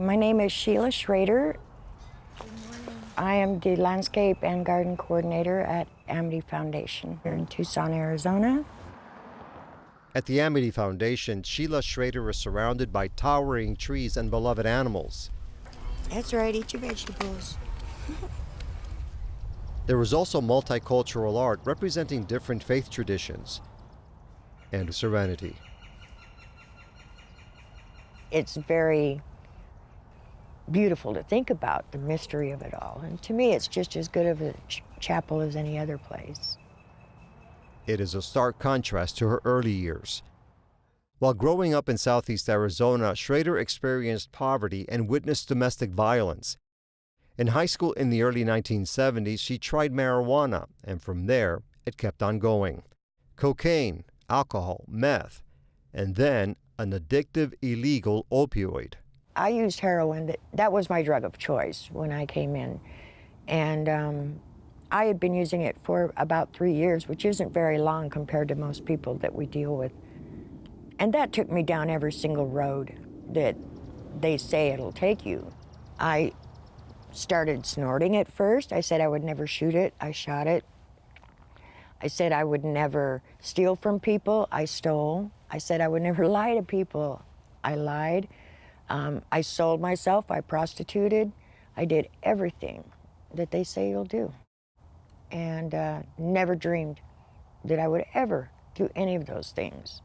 My name is Sheila Schrader. I am the landscape and garden coordinator at Amity Foundation here in Tucson, Arizona. At the Amity Foundation, Sheila Schrader is surrounded by towering trees and beloved animals. That's right, eat your vegetables. There is also multicultural art representing different faith traditions and serenity. It's very beautiful to think about, the mystery of it all. And to me, it's just as good of a chapel as any other place. It is a stark contrast to her early years. While growing up in Southeast Arizona, Schrader experienced poverty and witnessed domestic violence. In high school in the early 1970s, she tried marijuana, and from there, it kept on going. Cocaine, alcohol, meth, and then an addictive illegal opioid. I used heroin. That was my drug of choice when I came in. And I had been using it for about 3 years, which isn't very long compared to most people that we deal with. And that took me down every single road that they say it'll take you. I started snorting at first. I said I would never shoot it. I shot it. I said I would never steal from people. I stole. I said I would never lie to people. I lied. I sold myself. I prostituted. I did everything that they say you'll do. And never dreamed that I would ever do any of those things.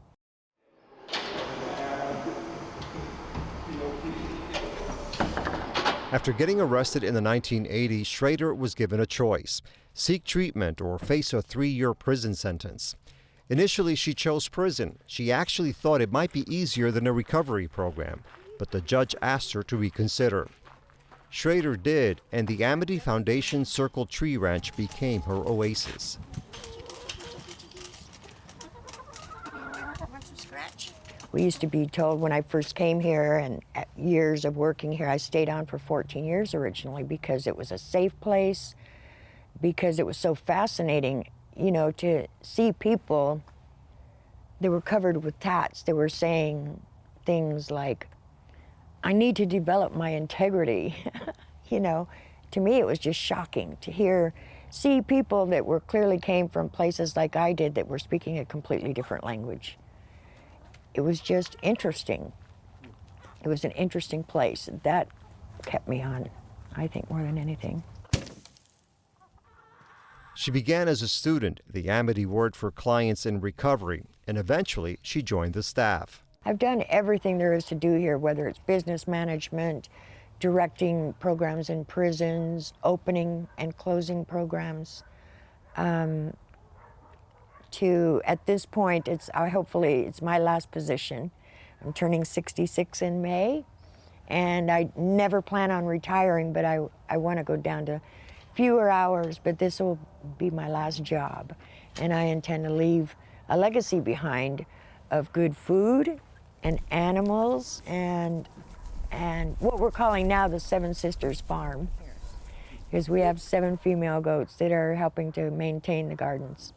After getting arrested in the 1980s, Schrader was given a choice: seek treatment or face a 3-year prison sentence. Initially, she chose prison. She actually thought it might be easier than a recovery program, but the judge asked her to reconsider. Schrader did, and the Amity Foundation Circle Tree Ranch became her oasis. We used to be told when I first came here, and years of working here, I stayed on for 14 years originally because it was a safe place, because it was so fascinating, you know, to see people that were covered with tats. They were saying things like, I need to develop my integrity. You know, to me it was just shocking to see people that were clearly came from places like I did that were speaking a completely different language. It was just interesting. It was an interesting place. That kept me on, I think, more than anything. She began as a student, the Amity word for clients in recovery, and eventually she joined the staff. I've done everything there is to do here, whether it's business management, directing programs in prisons, opening and closing programs. At this point, hopefully it's my last position. I'm turning 66 in May, and I never plan on retiring, but I want to go down to fewer hours, but this will be my last job. And I intend to leave a legacy behind of good food and animals and what we're calling now the Seven Sisters Farm, because we have 7 female goats that are helping to maintain the gardens.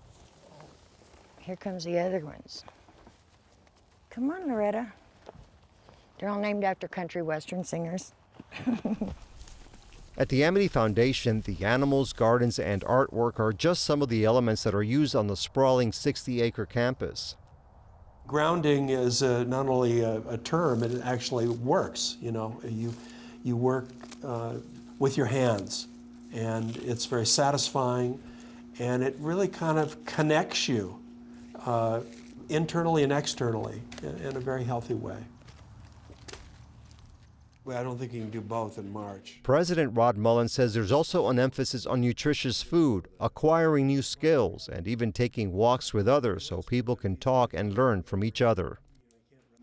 Here comes the other ones. Come on, Loretta. They're all named after country western singers. At the Amity Foundation, the animals, gardens, and artwork are just some of the elements that are used on the sprawling 60-acre campus. Grounding is not only a term, it actually works. You know, you work with your hands, and it's very satisfying, and it really kind of connects you internally and externally in a very healthy way. Well, I don't think you can do both in March. President Rod Mullen says there's also an emphasis on nutritious food, acquiring new skills, and even taking walks with others so people can talk and learn from each other.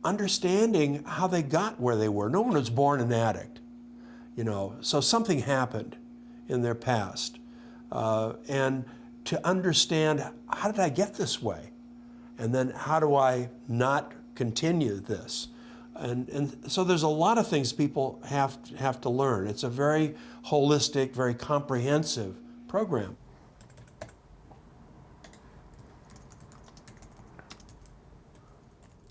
Understanding how they got where they were. No one was born an addict, you know, so something happened in their past. And to understand, how did I get this way? And then how do I not continue this? And so there's a lot of things people have to learn. It's a very holistic, very comprehensive program.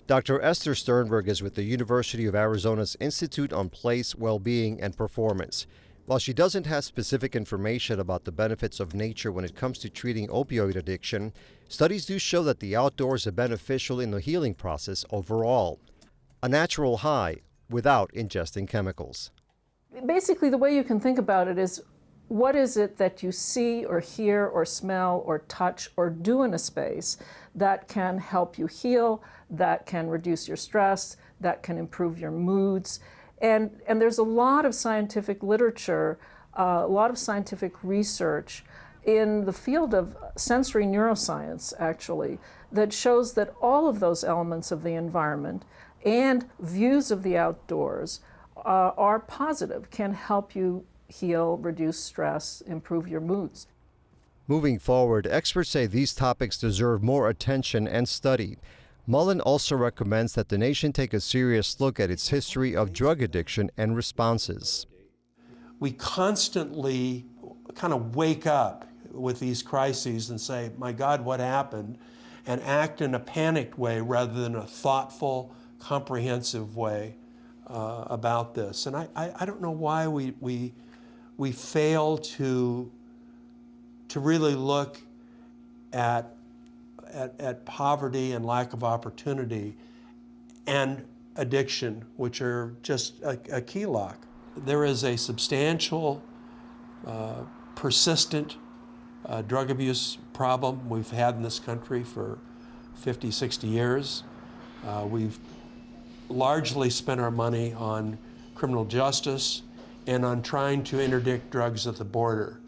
Dr. Esther Sternberg is with the University of Arizona's Institute on Place, Well-Being, and Performance. While she doesn't have specific information about the benefits of nature when it comes to treating opioid addiction, studies do show that the outdoors are beneficial in the healing process overall. A natural high without ingesting chemicals. Basically, the way you can think about it is, what is it that you see or hear or smell or touch or do in a space that can help you heal, that can reduce your stress, that can improve your moods? And there's a lot of scientific literature, a lot of scientific research in the field of sensory neuroscience, actually, that shows that all of those elements of the environment and views of the outdoors are positive, can help you heal, reduce stress, improve your moods. Moving forward, experts say these topics deserve more attention and study. Mullen also recommends that the nation take a serious look at its history of drug addiction and responses. We constantly kind of wake up with these crises and say, my God, what happened? And act in a panicked way rather than a thoughtful, comprehensive way about this. And I don't know why we fail to really look at poverty and lack of opportunity and addiction, which are just a key lock. There is a substantial, persistent drug abuse problem we've had in this country for 50, 60 years. We've largely spent our money on criminal justice and on trying to interdict drugs at the border.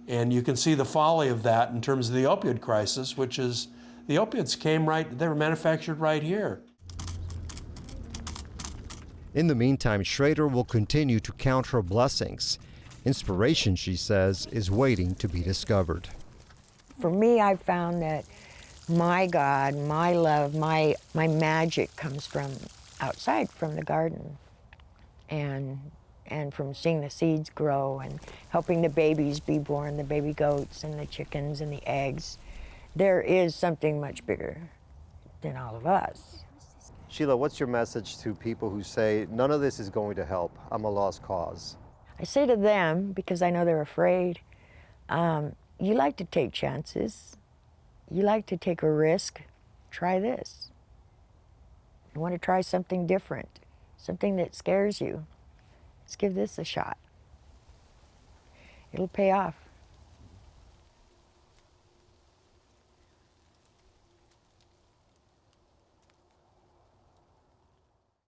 And you can see the folly of that in terms of the opioid crisis, which is the opiates they were manufactured right here. In the meantime, Schrader will continue to count her blessings. Inspiration, she says, is waiting to be discovered. For me, I found that my God, my love, my magic comes from outside, from the garden, and from seeing the seeds grow and helping the babies be born, the baby goats and the chickens and the eggs. There is something much bigger than all of us. Sheila, what's your message to people who say, none of this is going to help, I'm a lost cause? I say to them, because I know they're afraid, you like to take chances. You like to take a risk. Try this. You want to try something different, something that scares you. Let's give this a shot. It'll pay off.